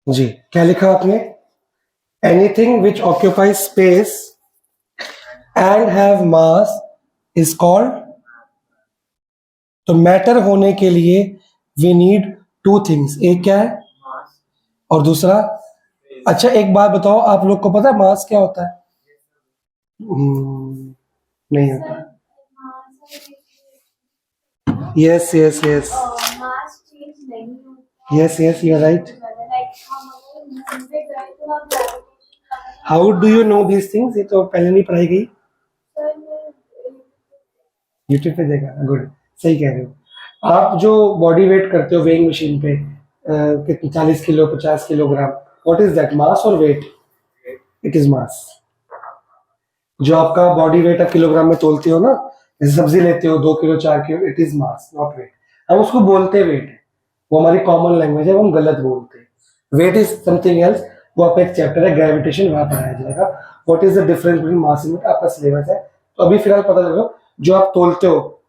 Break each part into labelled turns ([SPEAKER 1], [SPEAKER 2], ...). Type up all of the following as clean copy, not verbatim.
[SPEAKER 1] जी, क्या लिखा आपने? Anything which occupy space and have mass is called. तो मैटर होने के लिए वी नीड टू थिंग्स, एक क्या है और दूसरा। अच्छा एक बात बताओ, आप लोग को पता है मास क्या होता है? नहीं होता। Yes yes yes yes yes, you are right. How do you know these things? ये तो पहले नहीं पढ़ाई गई। यूट्यूब पे देखा, गुड, सही कह रहे हो। आप जो बॉडी वेट करते हो वेइंग मशीन पे, कितने 40 kilo 50 kilogram, what is that, mass और वेट? इट इज मास। जो आपका बॉडी वेट आप किलोग्राम में तोलते हो ना, जैसे सब्जी लेते हो 2 kilo 4 kilo, it is mass not weight. हम उसको बोलते वेट है, वो हमारी कॉमन लैंग्वेज है, वो हम गलत बोलते हैं। Weight is something else. वो आपका एक चैप्टर है ग्रेविटेशन, वहां पढ़ाया जाएगा what is the difference between mass and weight, आपका सिलेबस है। तो अभी फिलहाल पता लगा, जो आप तोलते हो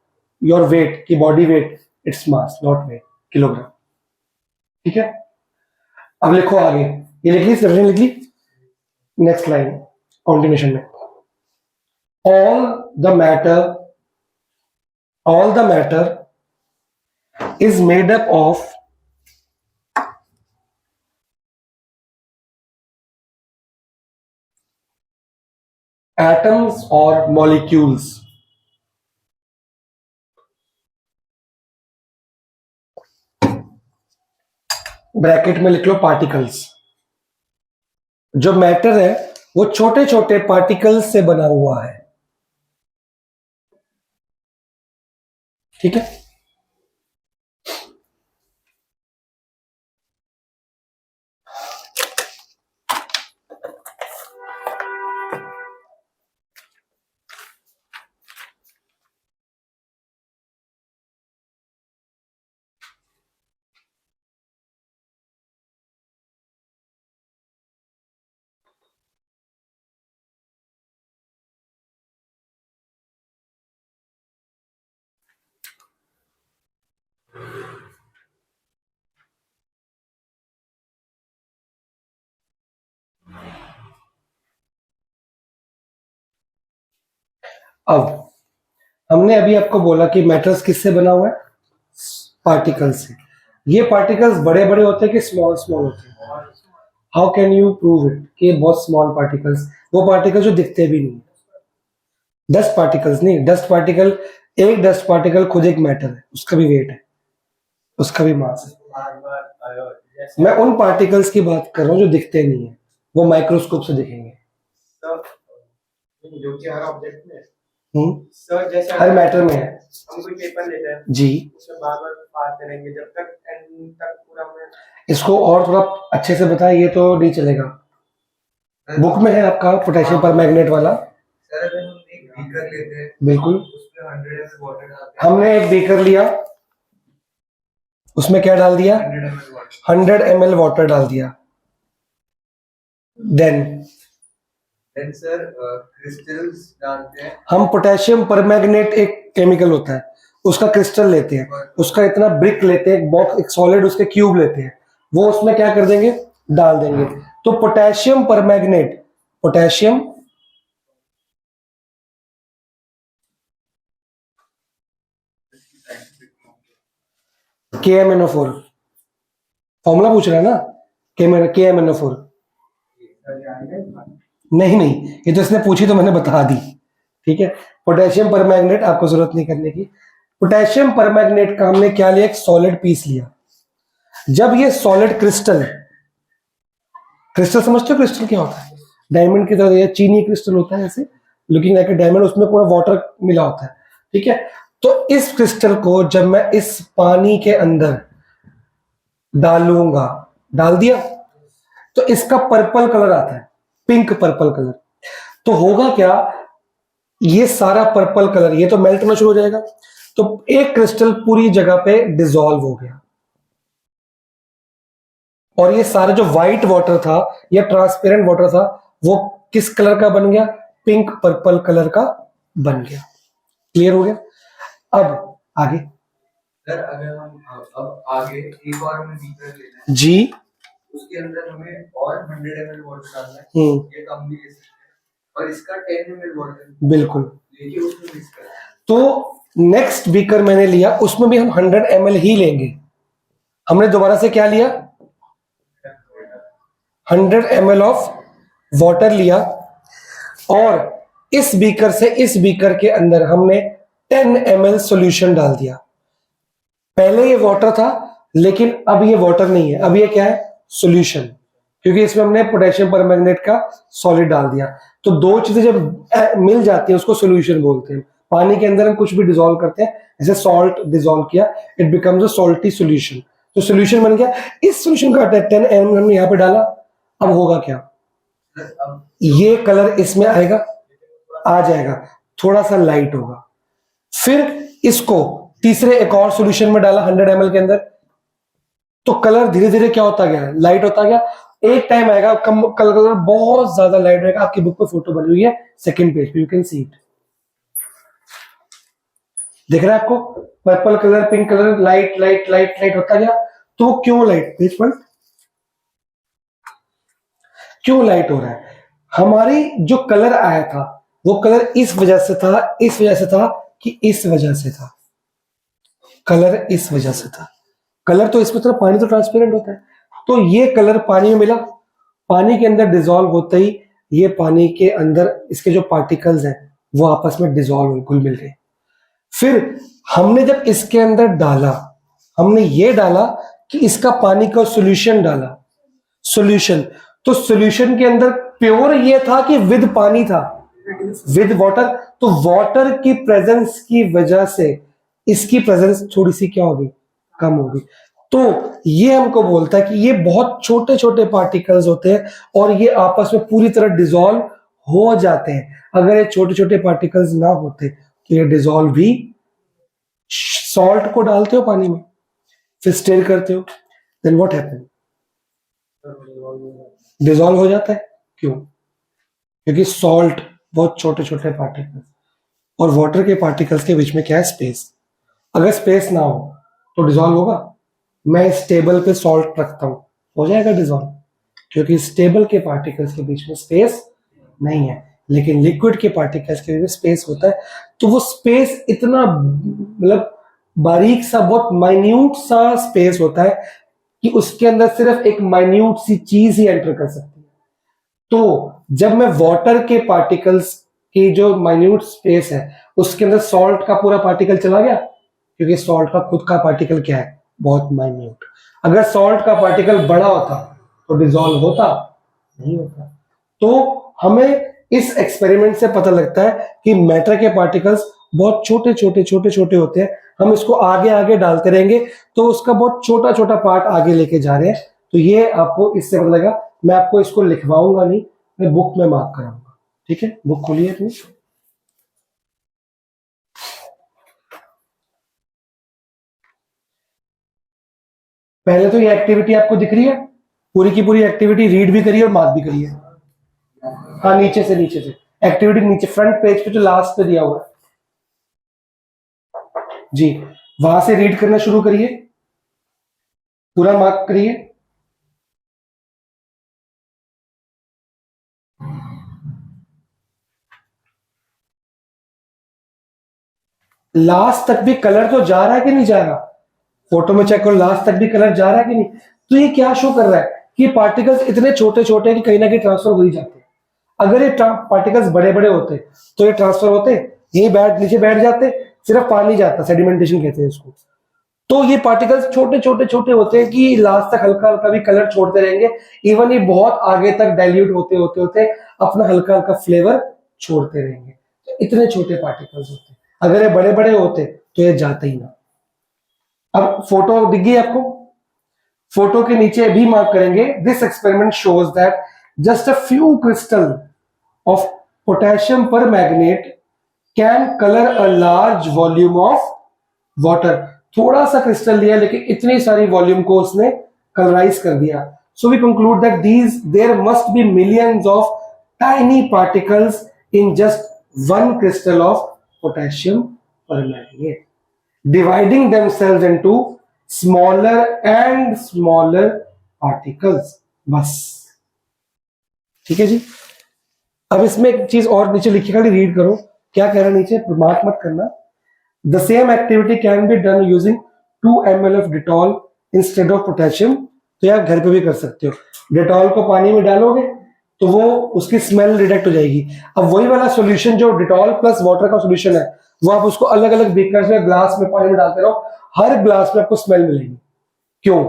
[SPEAKER 1] योर वेट की body weight, it's mass not weight, kilogram. ठीक है, अब लिखो आगे। ये लिख ली, सिर्फ लिख ली। नेक्स्ट लाइन कॉन्टिन्यूशन में, all the matter all the matter is made up of atoms or molecules। Bracket में लिख लो पार्टिकल्स। जो मैटर है वो छोटे छोटे पार्टिकल्स से बना हुआ है। ठीक है, अब हमने अभी आपको बोला कि मैटर्स किससे बना हुआ है? पार्टिकल्स से। ये पार्टिकल्स बड़े बड़े होते हैं कि स्मॉल स्मॉल होते हैं? How can you prove it कि बहुत स्मॉल पार्टिकल्स? वो पार्टिकल जो दिखते भी नहीं। डस्ट पार्टिकल्स नहीं, डस्ट पार्टिकल, एक डस्ट पार्टिकल खुद एक मैटर है, उसका भी वेट है, उसका भी मास है। मैं उन पार्टिकल्स की बात कर रहा हूँ जो दिखते नहीं है, वो माइक्रोस्कोप से दिखेंगे। जो कि हर ऑब्जेक्ट में सर, जैसे हर मैटर में है। हम कोई पेपर लेते हैं जी, उसमें बार बार पाते रहेंगे जब तक एंड तक पूरा में। इसको और थोड़ा अच्छे से बताएं, ये तो नहीं चलेगा। बुक में है आपका पोटेशियम पर मैग्नेट वाला। सर अगर हम एक बीकर लेते हैं, बिल्कुल, उसमें 100 ml वाटर डालते हैं। हमने एक बीकर लिया, उसमें क्या डाल दिया? 100 ml वाटर डाल दिया। देन सर क्रिस्टल्स डालते हैं हम। पोटेशियम परमैंगनेट एक केमिकल होता है, उसका क्रिस्टल लेते हैं, उसका इतना ब्रिक लेते हैं, एक बॉक्स, एक सॉलिड उसके क्यूब लेते हैं, वो उसमें क्या कर देंगे? डाल देंगे। तो potassium permanganate, potassium KMnO4, formula पूछ रहा है ना, KMnO4। नहीं नहीं, ये तो इसने पूछी तो मैंने बता दी। ठीक है, पोटेशियम परमैंगनेट आपको जरूरत नहीं करने की। पोटेशियम परमैंगनेट का हमने क्या लिया? एक सॉलिड पीस लिया। जब ये सॉलिड क्रिस्टल, क्रिस्टल समझते हो क्रिस्टल क्या होता है? डायमंड की तरह, चीनी क्रिस्टल होता है ऐसे, लुकिंग लाइक अ डायमंड, उसमें पूरा वाटर मिला होता है। ठीक है, तो इस क्रिस्टल को जब मैं इस पानी के अंदर डालूंगा, डाल दिया, तो इसका पर्पल कलर आता है, पिंक पर्पल कलर। तो होगा क्या, ये सारा पर्पल कलर ये तो मेल्ट होना शुरू हो जाएगा, तो एक क्रिस्टल पूरी जगह पे डिसॉल्व हो गया, और ये सारा जो व्हाइट वाटर था या ट्रांसपेरेंट वाटर था, वो किस कलर का बन गया? पिंक पर्पल कलर का बन गया। क्लियर हो गया? अब आगे सर, अगर हम अब आगे एक और हमें बीकर लेना है जी, उसके
[SPEAKER 2] उसके अंदर हमें और 100 ml वाटर डालना है, ये कम भी ले सकते हैं, और इसका 10 ml वाटर
[SPEAKER 1] बिल्कुल
[SPEAKER 2] लेके उसमें मिक्स करना है।
[SPEAKER 1] तो नेक्स्ट बीकर मैंने लिया, उसमें भी हम 100 ml ही लेंगे। हमने दोबारा से क्या लिया, 100 ml ऑफ वाटर लिया, और इस बीकर से इस बीकर के अंदर हमने 10 ml सॉल्यूशन डाल दिया। पहले ये वाटर था, लेकिन अब ये वाटर नहीं है, अब ये क्या है, सॉल्यूशन, क्योंकि इसमें हमने पोटेशियम परमैंगनेट का सॉलिड डाल दिया। तो दो चीजें जब मिल जाती है उसको सॉल्यूशन बोलते हैं। पानी के अंदर हम कुछ भी डिसॉल्व करते हैं, जैसे सॉल्ट डिसॉल्व किया, it becomes a salty solution, तो सॉल्यूशन बन गया। इस सॉल्यूशन का 10 ml हमने यहाँ पे डाला, अब होगा क्या, ये कलर इसमें आएगा, आ जाएगा, थोड़ा सा लाइट होगा। फिर इसको तीसरे एक और सॉल्यूशन में डाला 100 ml के अंदर, तो कलर धीरे धीरे क्या होता गया, लाइट होता गया। एक टाइम आएगा कलर बहुत ज्यादा लाइट रहेगा। आपकी बुक पे फोटो बनी हुई है, सेकंड पेज पे, यू कैन सी इट, दिख रहा है आपको, purple colour, pink colour, light light light light होता गया। तो वो क्यों लाइट, पेज पर क्यों लाइट हो रहा है, हमारी जो कलर आया था वो कलर इस वजह से था, इस वजह से था, कि इस वजह से था, कलर इस वजह से था। कलर तो इसमें, तो पानी तो ट्रांसपेरेंट होता है, तो ये कलर पानी में मिला, पानी के अंदर डिसॉल्व होते ही ये पानी के अंदर इसके जो पार्टिकल्स हैं वो आपस में डिसॉल्व हो, घुल मिल गए। फिर हमने जब इसके अंदर डाला, हमने ये डाला कि इसका पानी का सॉल्यूशन डाला, सॉल्यूशन, तो सॉल्यूशन के अंदर प्योर ये था कि विद पानी था, विद वाटर, तो वाटर की प्रेजेंस की वजह से इसकी प्रेजेंस थोड़ी सी क्या होगी, कम होगी। तो ये हमको बोलता है कि ये बहुत छोटे छोटे पार्टिकल्स होते हैं और ये आपस में पूरी तरह डिसॉल्व हो जाते हैं। अगर ये छोटे छोटे पार्टिकल्स ना होते तो ये डिसॉल्व भी, सॉल्ट को डालते हो पानी में, फिर स्टिर करते हो, देन व्हाट हैपन, डिसॉल्व हो जाता है। क्यों, क्योंकि सॉल्ट बहुत छोटे छोटे पार्टिकल्स, और वाटर के पार्टिकल्स के बीच में क्या है, स्पेस। अगर स्पेस ना हो तो डिसॉल्व होगा। मैं इस टेबल पे सॉल्ट रखता हूं, हो जाएगा डिसॉल्व, क्योंकि इस टेबल के पार्टिकल्स के बीच में स्पेस नहीं है। लेकिन लिक्विड के पार्टिकल्स के बीच में स्पेस होता है, तो वो स्पेस इतना मतलब बारीक सा, बहुत माइन्यूट सा स्पेस होता है कि उसके अंदर सिर्फ एक माइन्यूट सी चीज ही एंटर कर सकती है। तो जब मैं वाटर के पार्टिकल्स की जो माइन्यूट स्पेस है उसके अंदर सॉल्ट का पूरा पार्टिकल चला गया, क्योंकि सॉल्ट का खुद का पार्टिकल क्या है, बहुत माइन्यूट। अगर सॉल्ट का पार्टिकल बड़ा होता तो डिसॉल्व होता, नहीं होता। तो हमें इस एक्सपेरिमेंट से पता लगता है कि मैटर के पार्टिकल्स बहुत छोटे छोटे छोटे छोटे होते हैं। हम इसको आगे आगे डालते रहेंगे तो उसका बहुत छोटा छोटा पार्ट आगे लेके जा रहे हैं। तो ये आपको इससे पता लगा। मैं आपको इसको लिखवाऊंगा नहीं, मैं बुक में मार्क कराऊंगा, ठीक है। बुक खोलिए अपनी। पहले तो ये एक्टिविटी आपको दिख रही है, पूरी की पूरी एक्टिविटी रीड भी करिए और मार्क भी करिए। हाँ, नीचे से एक्टिविटी नीचे फ्रंट पेज पे जो लास्ट पे दिया हुआ है जी, वहां से रीड करना शुरू करिए, पूरा मार्क करिए। लास्ट तक भी कलर तो जा रहा है कि नहीं जा रहा, फोटो में चेक करो, लास्ट तक भी कलर जा रहा है कि नहीं। तो ये क्या शो कर रहा है कि पार्टिकल्स इतने छोटे छोटे हैं कि कहीं ना कहीं ट्रांसफर हो ही जाते हैं। अगर ये पार्टिकल्स बड़े बड़े होते तो ये ट्रांसफर होते, यही नीचे बैठ जाते, सिर्फ पानी जाता, सेडिमेंटेशन कहते हैं इसको। तो ये पार्टिकल्स छोटे छोटे छोटे होते हैं कि लास्ट तक हल्का हल्का भी कलर छोड़ते रहेंगे। इवन ये बहुत आगे तक डाइल्यूट होते होते होते अपना हल्का हल्का फ्लेवर छोड़ते रहेंगे। तो इतने छोटे पार्टिकल्स होते हैं। अगर ये बड़े बड़े होते तो ये जाते ही ना। अब फोटो दिख गई आपको, फोटो के नीचे भी मार्क करेंगे, this experiment shows that just a few crystal of potassium permanganate can colour a large volume of water. थोड़ा सा क्रिस्टल लिया लेकिन इतनी सारी वॉल्यूम को उसने कलराइज कर दिया। So we conclude that there must be millions of tiny particles in just one crystal of potassium permanganate, dividing themselves into smaller and smaller particles. बस, ठीक है जी। अब इसमें एक चीज और नीचे लिखी, खाली रीड करो क्या कह रहा है नीचे, मार्क मत करना। The same activity can be done using 2 ml of Dettol instead of potassium. तो यार घर पे भी कर सकते हो, डिटॉल को पानी में डालोगे तो वो उसकी स्मेल रिडक्ट हो जाएगी। अब वही वाला सॉल्यूशन जो डिटॉल प्लस वाटर का सॉल्यूशन है, वो आप उसको अलग अलग बीकर्स में, ग्लास में पानी में डालते रहो, हर ग्लास में आपको स्मेल मिलेगी। क्यों?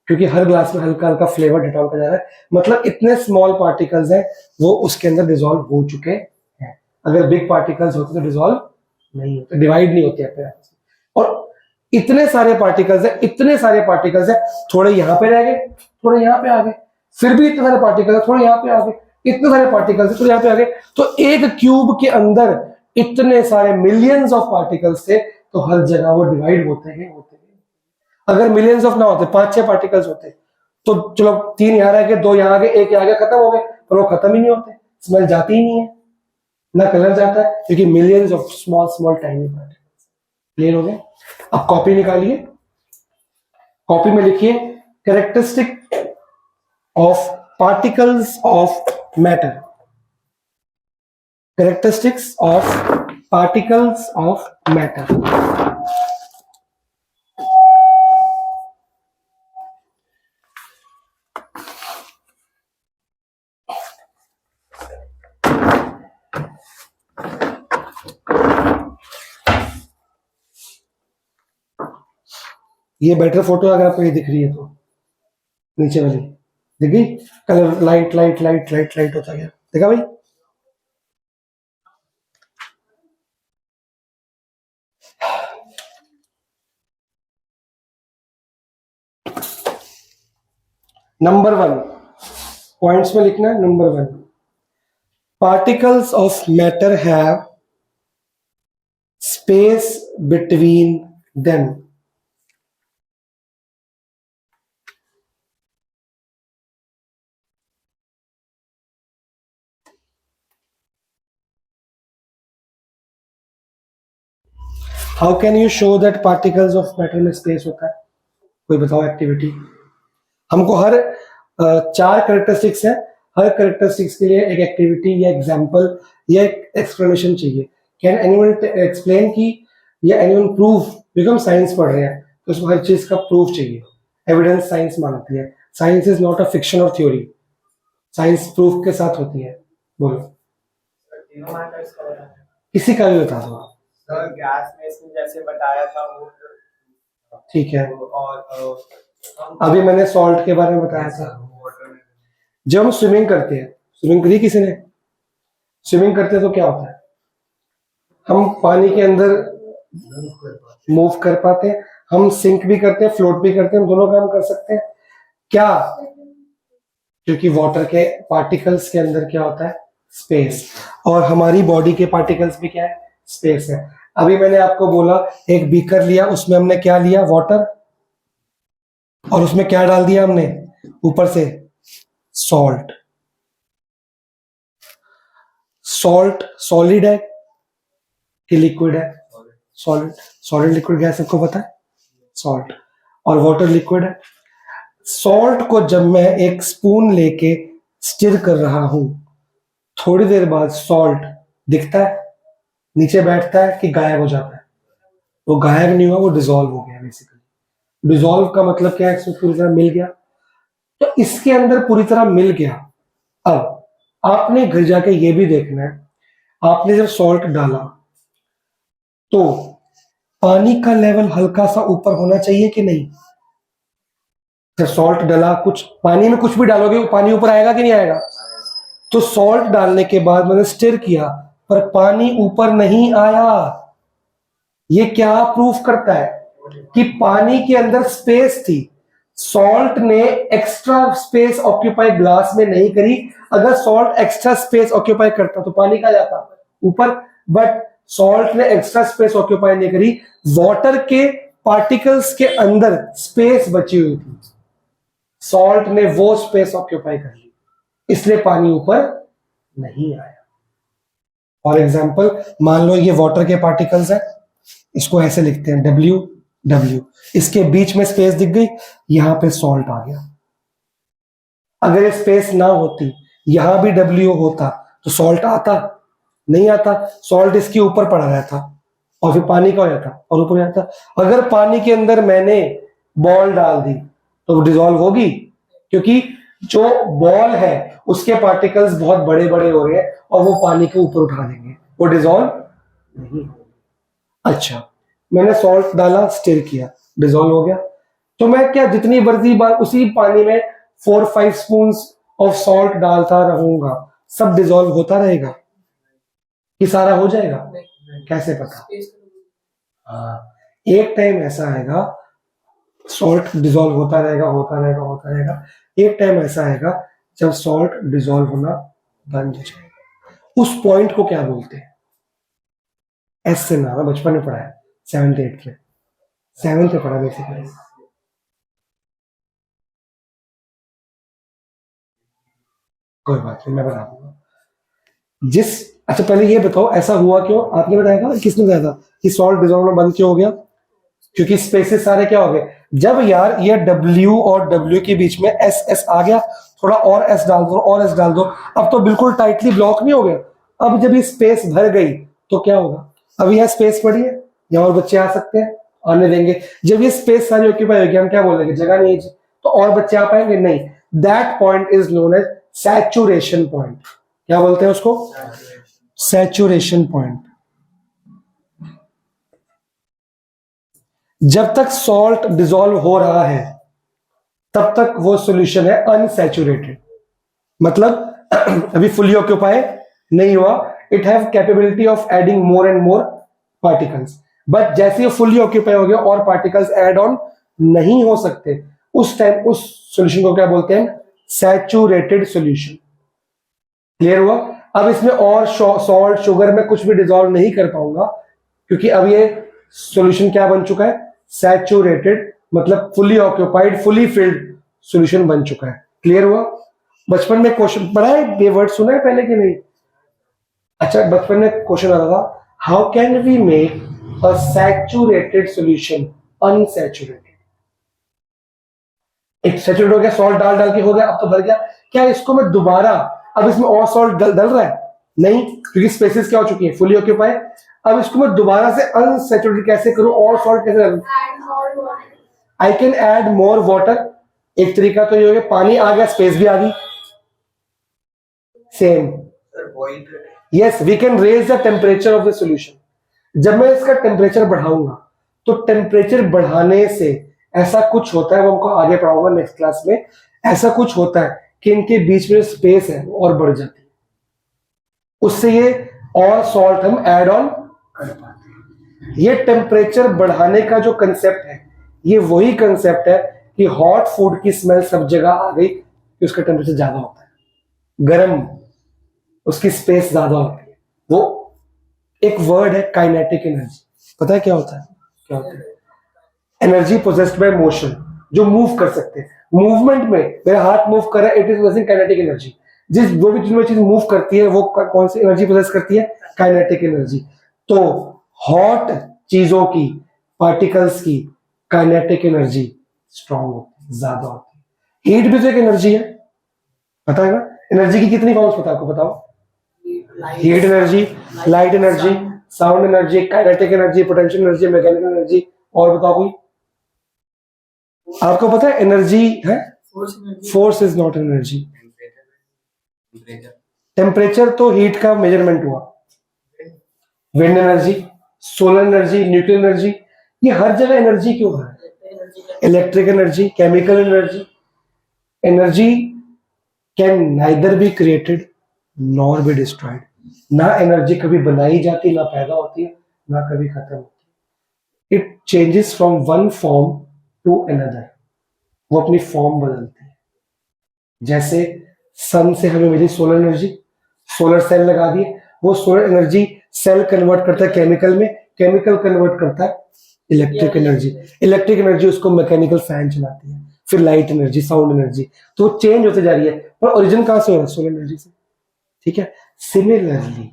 [SPEAKER 1] क्योंकि हर ग्लास में हल्का हल्का फ्लेवर डिटॉल का जा रहा है, मतलब इतने स्मॉल पार्टिकल्स हैं वो उसके अंदर डिसॉल्व हो चुके हैं। अगर बिग पार्टिकल्स होते तो डिसॉल्व नहीं होते, डिवाइड नहीं होते अपने आप से। और इतने सारे पार्टिकल्स हैं, इतने सारे पार्टिकल्स हैं, थोड़े यहाँ पे रह गए, थोड़े यहाँ पे आ गए, फिर भी इतने सारे पार्टिकल्स हैं, थोड़े यहाँ पे आ गए, इतने सारे पार्टिकल्स हैं, थोड़े यहाँ पे आ गए। तो एक क्यूब के अंदर इतने सारे मिलियंस ऑफ पार्टिकल्स थे, तो हर जगह वो डिवाइड होते गए। अगर मिलियंस ऑफ ना होते, 5-6 पार्टिकल्स होते, तो चलो 3 यहाँ रह गए, 2 यहाँ आ गए, 1 यहाँ आ गया, खत्म हो गए। पर वो खत्म ही नहीं होते, स्मेल जाती ही नहीं है, ना कलर जाता है, क्योंकि millions of small small tiny particles. Clear हो गए? अब कॉपी निकालिए, कॉपी में लिखिए characteristic of particles of matter, characteristics of particles of matter. ये बेटर फोटो अगर आपको ये दिख रही है तो नीचे वाली दिख गई, colour light light light light light होता गया, देखा भाई? नंबर 1 पॉइंट्स में लिखना है। Number 1, particles of matter have space between them. How can you show that particles of matter में स्पेस होता है? कोई बताओ एक्टिविटी। हमको हर 4 कैरेक्टरिस्टिक्स है, हर कैरेक्टरिस्टिक्स के लिए एक एक्टिविटी या एग्जांपल या एक एक्सप्लेनेशन चाहिए। कैन एनीवन एक्सप्लेन की या एनीवन प्रूव? क्योंकि हम साइंस पढ़ रहे हैं तो उसमें हर चीज का प्रूफ चाहिए, एविडेंस साइंस मानती है। Science is not a fiction और थ्योरी, साइंस प्रूफ के साथ होती है। बोलो,
[SPEAKER 2] तीनों मैटर्स का बताया
[SPEAKER 1] किसी का भी बता दो आप।
[SPEAKER 2] सर। गैस में इसमें जैसे बताया था वो,
[SPEAKER 1] ठीक है,
[SPEAKER 2] और
[SPEAKER 1] अभी मैंने सॉल्ट के बारे में बताया था। जब हम स्विमिंग करते हैं, स्विमिंग करी किसी ने? स्विमिंग करते हैं तो क्या होता है, हम पानी के अंदर मूव कर पाते हैं, हम सिंक भी करते हैं, फ्लोट भी करते हैं, हम दोनों काम कर सकते हैं। क्या? क्योंकि वाटर के पार्टिकल्स के अंदर क्या होता है, स्पेस। और हमारी बॉडी के पार्टिकल्स भी क्या है, स्पेस है। अभी मैंने आपको बोला एक बीकर लिया, उसमें हमने क्या लिया, वाटर, और उसमें क्या डाल दिया हमने ऊपर से, सॉल्ट। सॉल्ट सॉलिड है कि लिक्विड है? सॉलिड। सॉलिड लिक्विड गैस सबको पता है, सॉल्ट। और वाटर लिक्विड है। सॉल्ट को जब मैं एक स्पून लेके स्टिर कर रहा हूं, थोड़ी देर बाद सॉल्ट दिखता है, नीचे बैठता है कि गायब हो जाता है? वो गायब नहीं हुआ, वो डिसॉल्व हो गया बेसिकली। डिसॉल्व का मतलब क्या है, इसमें पूरी तरह मिल गया। तो इसके अंदर पूरी तरह मिल गया। अब आपने घर जाके ये भी देखना है, आपने जब सॉल्ट डाला तो पानी का लेवल हल्का सा ऊपर होना चाहिए कि नहीं? जब सॉल्ट डाला, कुछ पानी में कुछ भी डालोगे पानी ऊपर आएगा कि नहीं आएगा? तो सॉल्ट डालने के बाद मैंने स्टिर किया पर पानी ऊपर नहीं आया। ये क्या प्रूफ करता है कि पानी के अंदर स्पेस थी। सॉल्ट ने एक्स्ट्रा स्पेस ऑक्यूपाई ग्लास में नहीं करी। अगर सॉल्ट एक्स्ट्रा स्पेस ऑक्यूपाई करता तो पानी कहाँ जाता, ऊपर। बट सॉल्ट ने एक्स्ट्रा स्पेस ऑक्यूपाई नहीं करी, वाटर के पार्टिकल्स के अंदर स्पेस बची हुई थी, सॉल्ट ने वो स्पेस ऑक्यूपाई कर ली, इसलिए पानी ऊपर नहीं आया। फॉर एग्जाम्पल, मान लो ये वाटर के पार्टिकल्स है, इसको ऐसे लिखते हैं डब्ल्यू डब्ल्यू, इसके बीच में स्पेस दिख गई, यहां पे सॉल्ट आ गया। अगर ये स्पेस ना होती, यहां भी W होता तो सॉल्ट आता? नहीं आता, सॉल्ट इसके ऊपर पड़ा रहता और फिर पानी का हो जाता और ऊपर जाता। अगर पानी के अंदर मैंने बॉल डाल दी तो वो डिजोल्व होगी, क्योंकि जो बॉल है उसके पार्टिकल्स बहुत बड़े बड़े हो रहे हैं और वो पानी के ऊपर उठा देंगे, वो डिजोल्व नहीं होगी। अच्छा, मैंने सॉल्ट डाला, स्टिर किया, डिजोल्व हो गया, तो मैं क्या जितनी मर्जी बार उसी पानी में 4-5 स्पून ऑफ सॉल्ट डालता रहूंगा, सब डिजोल्व होता रहेगा कि सारा हो जाएगा? कैसे पता? हाँ, एक टाइम ऐसा आएगा सॉल्ट डिजोल्व होता रहेगा होता रहेगा होता रहेगा, एक टाइम ऐसा आएगा जब सॉल्ट डिजोल्व होना बंद हो जाएगा। उस पॉइंट को क्या बोलते हैं? एस से नाम है, बचपन में पढ़ा है, 7th 8th में, 7th में पढ़ा बेसिकली। कोई बात नहीं, मैं बता दूंगा। अच्छा पहले ये बताओ ऐसा हुआ क्यों? आपने बताया था, किसने बताया था कि सॉल्ट डिजोल्व होना बंद क्यों हो गया? क्योंकि स्पेसेस सारे क्या हो गए, जब यार ये W और W के बीच में S आ गया, थोड़ा और S डाल दो और S डाल दो, अब तो बिल्कुल टाइटली ब्लॉक नहीं हो गया। अब जब ये स्पेस भर गई तो क्या होगा? अब यह स्पेस पड़ी है, यहाँ और बच्चे आ सकते हैं, आने देंगे। जब ये स्पेस सारी ऑक्यूपाई होगी, हम क्या बोलेंगे, जगह नहीं है तो और बच्चे आ पाएंगे? नहीं। That point is known as saturation point. क्या बोलते हैं उसको? Saturation point. जब तक सॉल्ट डिसॉल्व हो रहा है तब तक वो सॉल्यूशन है अनसैचुरेटेड, मतलब अभी फुली ऑक्यूपाई नहीं हुआ, it have capability of adding more and more particles, but जैसे ये फुली ऑक्यूपाई हो गया और पार्टिकल्स ऐड ऑन नहीं हो सकते, उस टाइम उस सॉल्यूशन को क्या बोलते हैं? Saturated solution. क्लियर हुआ? अब इसमें और सॉल्ट शुगर में कुछ भी डिसॉल्व नहीं कर पाऊंगा, क्योंकि अब ये सॉल्यूशन क्या बन चुका है? सैचुरेटेड, मतलब fully occupied, fully filled solution बन चुका है। क्लियर हुआ? बचपन में क्वेश्चन पढ़ा है, ये वर्ड सुना है पहले कि नहीं? अच्छा, बचपन में क्वेश्चन आता था, how can we make a saturated solution unsaturated? एक सैचुरेट हो गया, सॉल्ट डाल डाल के हो गया, अब तो भर गया, क्या इसको मैं दोबारा, अब इसमें और सॉल्ट डल रहा है? नहीं, क्योंकि स्पेसेस क्या हो चुकी है? Fully occupy. अब इसको मैं दोबारा से अनसैचुरेटेड कैसे करूं और सॉल्ट कैसे डालूं? I can add more water. एक तरीका तो ये हो गया, पानी आ गया, स्पेस भी आ गई। Same, yes, we can raise the temperature of the solution. जब मैं इसका टेम्परेचर बढ़ाऊंगा तो टेम्परेचर बढ़ाने से ऐसा कुछ होता है, वो हमको आगे पढ़ाऊंगा नेक्स्ट क्लास में, ऐसा कुछ होता है कि इनके बीच में स्पेस है और बढ़ जाती है, उससे ये और सॉल्ट हम ऐड ऑन कर पाते हैं। ये टेम्परेचर बढ़ाने का जो कंसेप्ट है, ये वही कंसेप्ट है कि हॉट फूड की स्मेल सब जगह आ गई कि उसका टेम्परेचर ज्यादा होता है, गर्म उसकी स्पेस ज्यादा होती है। वो एक वर्ड है काइनेटिक एनर्जी। पता है क्या होता है? क्या होता है? एनर्जी पोजेस्ड बाय मोशन, जो मूव कर सकते हैं। मूवमेंट में मेरा हाथ मूव कर रहा है, it is possessing kinetic energy. जिस वो भी चीज मूव करती है वो कौन सी एनर्जी पोजेस करती है? Kinetic energy. तो हॉट चीजों की, पार्टिकल्स की काइनेटिक एनर्जी स्ट्रांग होती है, ज्यादा होती है। हीट भी तो एक एनर्जी है, पता है ना? एनर्जी की कितनी फॉर्म्स पता है आपको? बताओ। Heat energy, light energy, sound energy, kinetic energy, potential energy, mechanical energy, और बताओ कोई? आपको पता है एनर्जी है? Force is not energy. Temperature तो हीट का मेजरमेंट हुआ। Wind energy, solar energy, nuclear energy, ये हर जगह एनर्जी क्यों है? Electric energy, chemical energy. Energy can neither be created nor be destroyed. ना एनर्जी कभी बनाई जाती, ना पैदा होती है, ना कभी खत्म होती है। It changes from one form to another, वो अपनी फॉर्म बदलती है। जैसे सन से हमें मिली सोलर एनर्जी, सोलर सेल लगा दिए, वो सोलर एनर्जी सेल कन्वर्ट करता है केमिकल में, केमिकल कन्वर्ट करता है इलेक्ट्रिक एनर्जी, इलेक्ट्रिक एनर्जी उसको मैकेनिकल फैन चलाती है, फिर लाइट एनर्जी, साउंड एनर्जी, तो चेंज होते जा रही है, पर ओरिजिन कहां से हो रहा है? सोलर एनर्जी से। ठीक है। सिमिलरली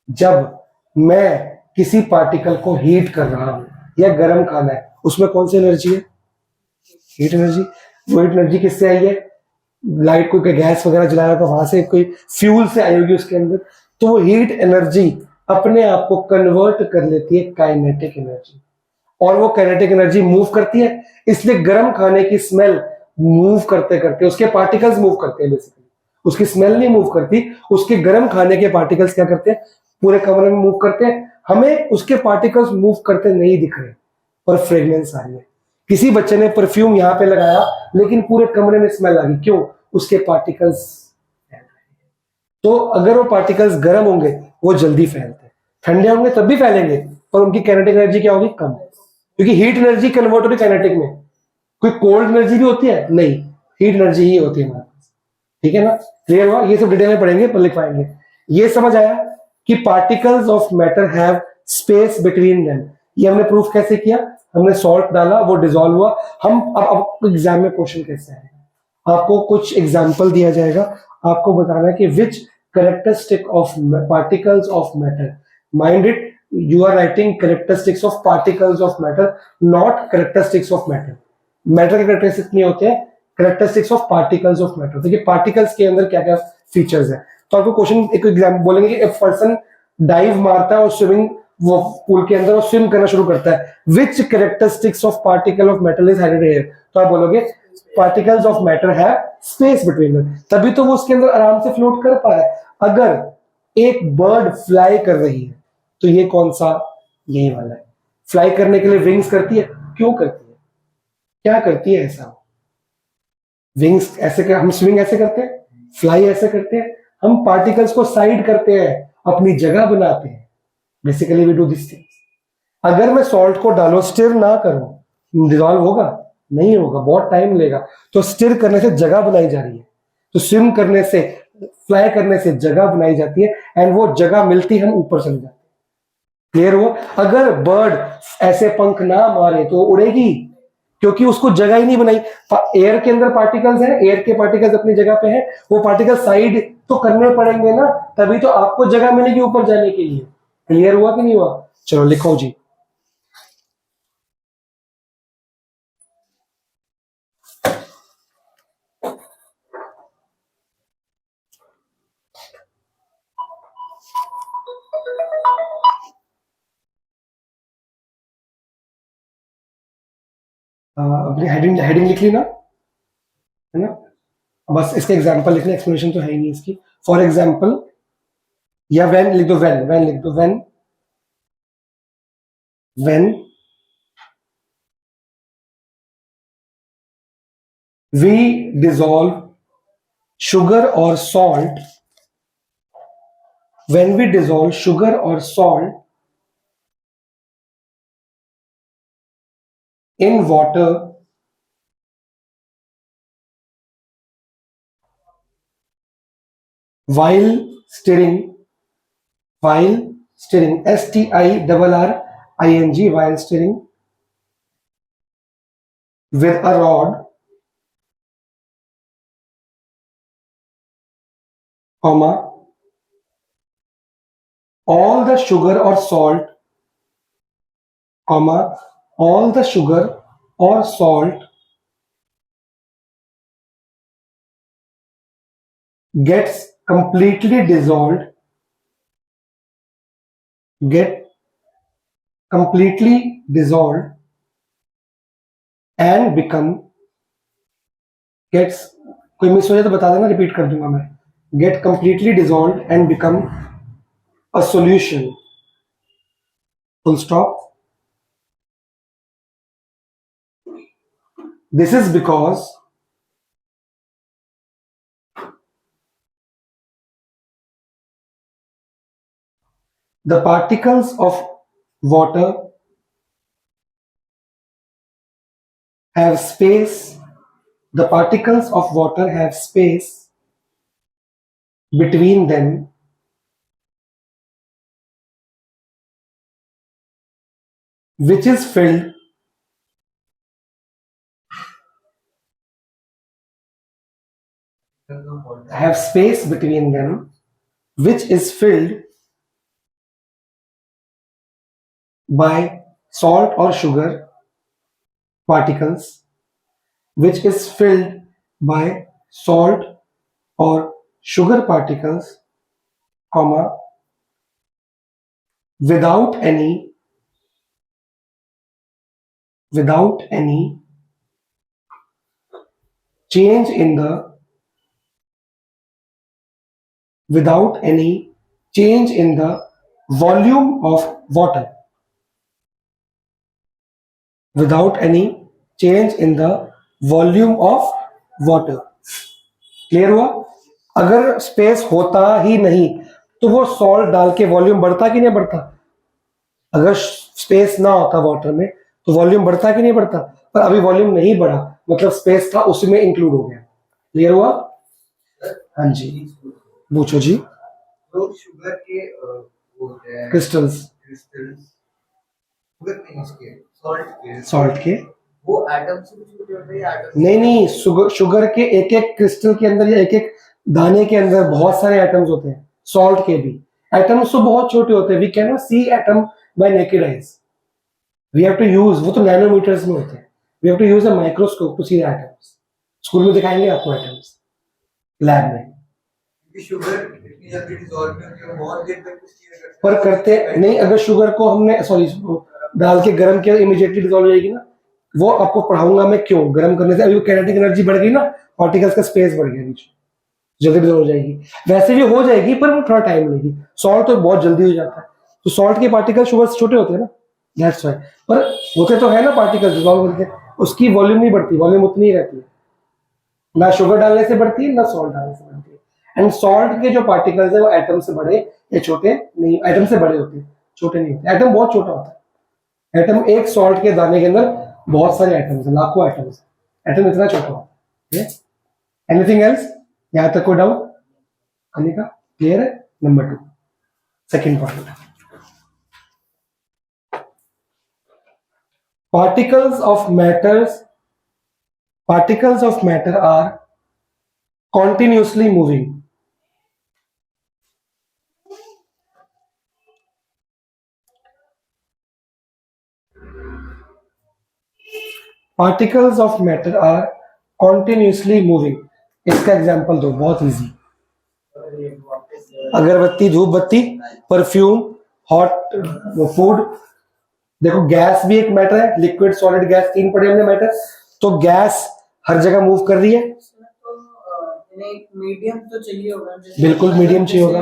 [SPEAKER 1] जब मैं किसी पार्टिकल को हीट कर रहा हूं या गर्म खाना है, उसमें कौन सी एनर्जी है? Heat energy. वो हीट एनर्जी किससे आई है? लाइट को गैस वगैरह जलाया होगा, वहां से कोई फ्यूल से आई होगी उसके अंदर, तो वो हीट एनर्जी अपने आप को कन्वर्ट कर लेती है काइनेटिक एनर्जी, और वो काइनेटिक एनर्जी मूव करती है। इसलिए गर्म खाने की स्मेल मूव करते करते उसके पार्टिकल्स मूव करते हैं, बेसिकली उसकी स्मेल नहीं मूव करती, उसके गर्म खाने के पार्टिकल्स क्या करते हैं, पूरे कमरे में मूव करते हैं। हमें उसके पार्टिकल्स मूव करते नहीं दिख रहे, पर फ्रेग्रेंस आ रही है। किसी बच्चे ने परफ्यूम यहाँ पे लगाया लेकिन पूरे कमरे में स्मेल आ गई, क्यों? उसके पार्टिकल्स। तो अगर वो पार्टिकल्स गर्म होंगे वो जल्दी फैलते हैं, ठंडे होंगे तब भी फैलेंगे, पर उनकी काइनेटिक एनर्जी क्या होगी? कम, क्योंकि हीट एनर्जी कन्वर्ट होगी काइनेटिक में। कोई कोल्ड एनर्जी भी होती है? नहीं, हीट एनर्जी ही होती है हमारे पास। ठीक है ना? क्लियर हुआ? ये सब डिटेल में पढ़ेंगे पर लिख पाएंगे। ये समझ आया कि particles of matter have space between them. ये हमने प्रूफ कैसे किया? हमने सॉल्ट डाला, वो डिसॉल्व हुआ। हम अब एग्जाम में क्वेश्चन कैसे आएगा, आपको कुछ एग्जाम्पल दिया जाएगा, आपको बताना है कि which characteristic of particles of matter, mind it, you are writing characteristics of particles of matter, not characteristics of matter. Matter के कैरेक्टरिस्टिक्स नहीं होते हैं, characteristics of particles of matter. देखिए पार्टिकल्स के अंदर क्या क्या फीचर्स है। तो आपको क्वेश्चन एक एग्जाम्पल बोलेंगे कि एक पर्सन डाइव मारता है और स्विमिंग, वो पूल के अंदर वो स्विम करना शुरू करता है, which characteristics of particle of metal is hided here? तो आप बोलोगे पार्टिकल्स ऑफ मैटर है स्पेस बिटवीन देम, तभी तो वो उसके अंदर आराम से फ्लोट कर पा रहा है। अगर एक बर्ड फ्लाई कर रही है तो ये कौन सा? यही वाला है। फ्लाई करने के लिए विंग्स करती है, क्यों करती है, क्या करती है ऐसा? विंग्स ऐसे कर, हम स्विंग ऐसे करते हैं, फ्लाई ऐसे करते हैं, हम पार्टिकल्स को साइड करते हैं, अपनी जगह बनाते हैं। Basically we do this things. अगर मैं सॉल्ट को डालो, स्टिर ना करूं, डिजॉल्व होगा? नहीं होगा, बहुत टाइम लेगा। तो स्टिर करने से जगह बनाई जा रही है, तो स्विम करने से, फ्लाई करने से जगह बनाई जाती है, एंड वो जगह मिलती हम ऊपर चले जाते हैं। क्लियर हुआ? अगर बर्ड ऐसे पंख ना मारे तो उड़ेगी, क्योंकि उसको जगह ही नहीं बनाई। एयर के अंदर पार्टिकल्स हैं, एयर के पार्टिकल्स अपनी जगह पे हैं, वो पार्टिकल साइड तो करने पड़ेंगे ना, तभी तो आपको जगह मिलेगी ऊपर जाने के लिए। क्लियर हुआ कि नहीं हुआ? चलो लिखो जी। अपनी हेडिंग हेडिंग लिख ली ना, है ना? बस इसके एग्जांपल लिखने, एक्सप्लेनेशन तो है ही नहीं इसकी। फॉर एग्जांपल, या व्हेन लिख दो, व्हेन लिख दो, when we dissolve sugar or salt, when we dissolve sugar or salt in water, while stirring, STIRRING, while stirring with a rod, comma, all the sugar or salt, comma, all the sugar or salt gets completely dissolved, and become, gets, कोई miss हो जाए तो बता देना, repeat कर दूंगा मैं। get completely dissolved and become a solution, full stop. This is because the particles of water have space, the particles of water have space between them, which is filled have space between them which is filled by salt or sugar particles, which is filled by salt or sugar particles, comma, without any change in the volume of water. Without any change in the volume of water. Clear हुआ? अगर space होता ही नहीं तो वो salt डाल के volume बढ़ता कि नहीं बढ़ता? अगर स्पेस ना होता वाटर में तो वॉल्यूम बढ़ता कि नहीं बढ़ता? पर अभी वॉल्यूम नहीं बढ़ा, मतलब स्पेस था उसमें इंक्लूड हो गया। क्लियर हुआ? हाँ जी, पूछो जी।
[SPEAKER 2] तो शुगर के वो होते हैं
[SPEAKER 1] क्रिस्टल्स,
[SPEAKER 2] शुगर नहीं, इसके
[SPEAKER 1] सॉल्ट के
[SPEAKER 2] वो एटम से भी छोटे होते हैं, एटम
[SPEAKER 1] नहीं, शुगर के एक एक क्रिस्टल के अंदर या एक एक दाने के अंदर बहुत सारे एटम्स होते हैं। सॉल्ट के भी एटम्स तो बहुत छोटे होते हैं। We can not see atom by naked eyes, we have to use, वो तो नैनोमीटर्स में होते हैं, we have to use a microscope to see the atoms. School में दिखाएंगे आपको एटम्स, लैब में।
[SPEAKER 2] क्योंकि शुगर इतनी जल्दी डिसॉल्व नहीं होती है, बहुत देर तक स्टीयर करते हैं।
[SPEAKER 1] पर करते नहीं, अगर शुगर को हमने सॉरी डाल के गर्म किया इमीडिएटली डिसॉल्व हो जाएगी ना। वो आपको पढ़ाऊंगा मैं क्यों, गर्म करने से अभी वो काइनेटिक एनर्जी बढ़ गई ना, पार्टिकल्स का स्पेस बढ़ गया बीच में, जल्दी डिसॉल्व हो जाएगी। वैसे भी हो जाएगी पर वो थोड़ा टाइम लेगी। सॉल्ट तो बहुत जल्दी हो जाता है, तो सॉल्ट के पार्टिकल शुगर से छोटे होते हैं ना, दैट्स व्हाई। पर होते तो है ना पार्टिकल डिसॉल्व करके, उसकी वॉल्यूम नहीं बढ़ती, वॉल्यूम उतनी ही रहती है, ना शुगर डालने से बढ़ती है ना सॉल्ट डालने से बढ़ती है। एंड सॉल्ट के जो पार्टिकल्स है वो एटम से बड़े या छोटे नहीं, एटम से बड़े होते हैं, छोटे नहीं होते। एटम बहुत छोटा होता है। एटम, एक सॉल्ट के दाने के अंदर बहुत सारे एटम्स हैं, लाखों एटम्स। एटम इतना छोटा होता है। Anything else? यहां तक कोई डाउट करने का? क्लियर है? Number 2, second point, particles of matter are continuously moving. Particles of matter are continuously moving. इसका एग्जांपल दो, बहुत इजी। अगरबत्ती, धूप बत्ती, परफ्यूम, हॉट फूड। देखो गैस भी एक मैटर है, लिक्विड सॉलिड गैस, 3 पढ़े हमने मैटर। तो गैस हर जगह मूव कर रही है।
[SPEAKER 3] मीडियम तो चाहिए होगा,
[SPEAKER 1] बिल्कुल मीडियम चाहिए होगा।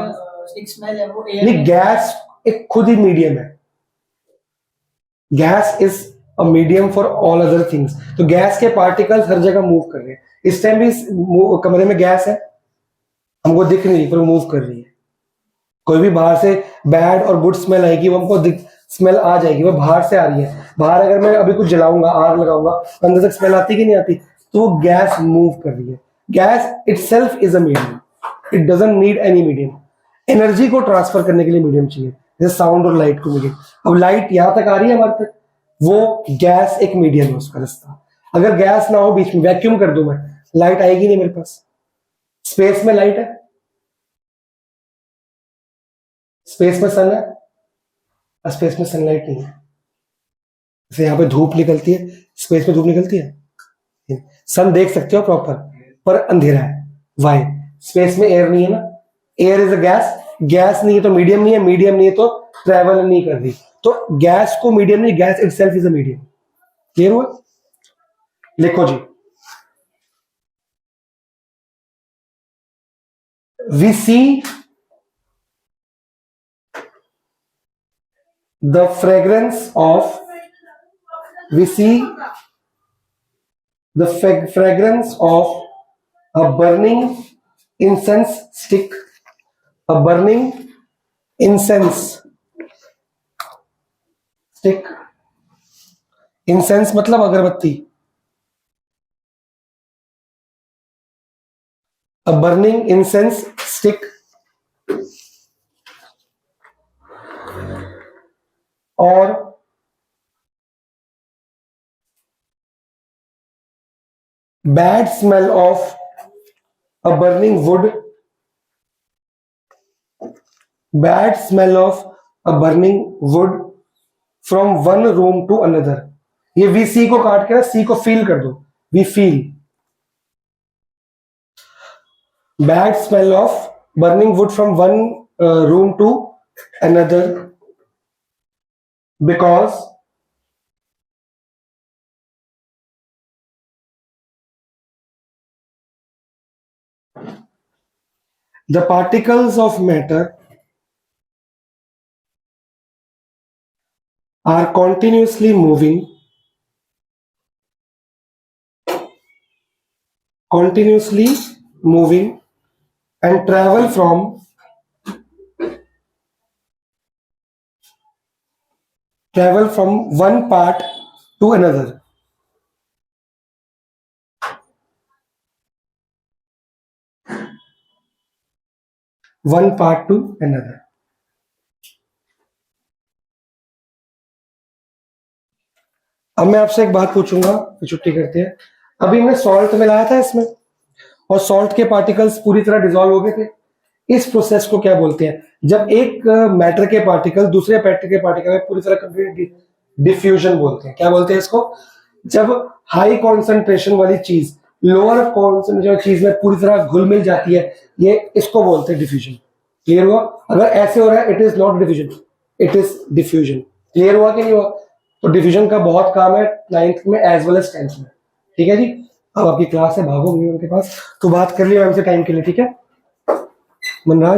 [SPEAKER 3] एक स्मेल है वो एयर
[SPEAKER 1] नहीं, गैस एक खुद ही मीडियम है। Gas is a medium for all other things. तो गैस के पार्टिकल्स हर जगह मूव कर रहे हैं। इस टाइम भी कमरे में गैस है, हमको दिख नहीं पर मूव कर रही है। कोई भी बाहर से बैड और गुड स्मेल आएगी, वो हमको स्मेल आ जाएगी, वो बाहर से आ रही है। बाहर अगर मैं अभी कुछ जलाऊंगा, आग लगाऊंगा, अंदर तक स्मेल आती कि नहीं आती? तो वो गैस मूव कर रही है। Gas itself is a medium, it doesn't need any medium. Energy को ट्रांसफर करने के लिए मीडियम चाहिए, जैसे साउंड और लाइट को मीडियम। अब लाइट यहां तक आ रही है हमारे तक, वो गैस एक मीडियम है, उसका रास्ता। अगर गैस ना हो, बीच में वैक्यूम कर दूं मैं, लाइट आएगी नहीं मेरे पास। स्पेस में लाइट है, स्पेस में सन है, स्पेस में सनलाइट नहीं है। जैसे यहाँ पे धूप निकलती है, स्पेस में धूप निकलती है, सन देख सकते हो प्रॉपर, पर अंधेरा है। वाई? स्पेस में एयर नहीं है ना, air is a gas. Gas नहीं है तो मीडियम नहीं है, मीडियम नहीं है तो ट्रेवल नहीं कर रही। तो गैस को मीडियम नहीं, gas itself is a medium. Clear हुआ? लिखो जी, we see the fragrance of fragrance of a burning incense stick, a burning incense stick। Incense मतलब अगरबत्ती। a burning incense stick or bad smell of a burning wood, bad smell of a burning wood from one room to another। ये we see को काट के ना सी को feel कर दो, we feel Bad smell of burning wood from one room to another because the particles of matter are continuously moving and travel from one part to another. One part to another. अब मैं आपसे एक बात पूछूंगा, फिर छुट्टी करते हैं। अभी हमने सॉल्ट मिलाया था इसमें और सॉल्ट के पार्टिकल्स पूरी तरह डिसॉल्व हो गए थे। इस प्रोसेस को क्या बोलते हैं? जब एक मैटर के पार्टिकल दूसरे मैटर के पार्टिकल में पूरी तरह कंप्लीट डिफ्यूजन बोलते हैं। क्या बोलते हैं इसको? जब हाई कॉन्सेंट्रेशन वाली चीज लोअर कॉन्सेंट्रेशन चीज में पूरी तरह घुल मिल जाती है, ये इसको बोलते हैं डिफ्यूजन। क्लियर हुआ? अगर ऐसे हो रहा है, it is not diffusion, it is diffusion. Clear हुआ कि नहीं हुआ? तो डिफ्यूजन का बहुत काम है 9th में एज वेल एज 10th में। ठीक है जी। अब आपकी क्लास है, भागो उनके पास, तो बात कर लिया मैम से टाइम के लिए। ठीक है मनराज?